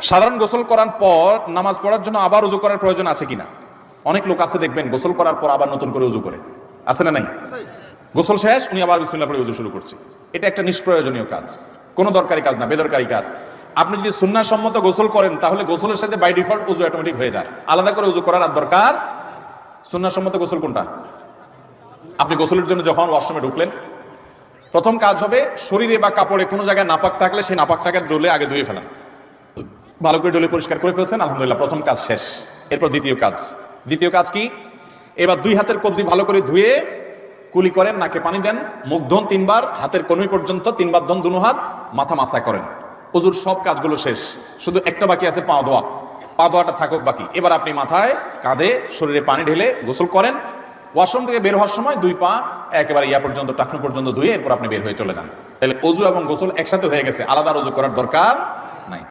সাধারণ গোসল করার পর নামাজ পড়ার জন্য আবার উজু করার প্রয়োজন আছে কিনা? অনেক লোক আছে দেখবেন গোসল করার পর আবার নতুন করে উজু করে, আছে না নাই? গোসল শেষ, উনি আবার বিসমিল্লাহ পড়ে উজু শুরু করছে। এটা একটা নিষ্প্রয়োজনীয় কাজ, কোনো দরকারি কাজ না, বেদরকারি কাজ। আপনি যদি সুন্নাহ সম্মত গোসল করেন তাহলে গোসলের সাথে বাই ডিফল্ট উজু অটোমেটিক হয়ে যায়, আলাদা করে উজু করার আর দরকার। সুন্নাহ সম্মত গোসল কোনটা? আপনি গোসলের জন্য যখন ওয়াশরুমে ঢুকলেন, প্রথম কাজ হবে শরীরে বা কাপড়ে কোনো জায়গায় নাপাক থাকলে সেই নাপাকটাকে ডলে আগে ধুয়ে ফেলান। ভালো করে ডলে পরিষ্কার করে ফেলছেন, আলহামদুলিল্লাহ, প্রথম কাজ শেষ। এরপর দ্বিতীয় কাজ কি? এবার দুই হাতের কবজি ভালো করে ধুয়ে কুলি করেন, নাকে পানি দেন, মুখ ধোন 3 বার, হাতের কনুই পর্যন্ত 3 বার ধোন, দুনো হাত, মাথা মাসা করেন। ওযুর সব কাজগুলো শেষ, শুধু একটা বাকি আছে, পা ধোয়া। পা ধোয়াটা থাকুক বাকি। এবার আপনি মাথায়, কাঁধে, শরীরে পানি ঢেলে গোসল করেন। ওয়াশরুম থেকে বের হওয়ার সময় 2 পা একেবারে ইয়া পর্যন্ত, টাকনু পর্যন্ত ধুয়ে এরপর আপনি বের হয়ে চলে যান। তাহলে ওযু এবং গোসল একসাথে হয়ে গেছে, আলাদা ওযু করার দরকার নাই।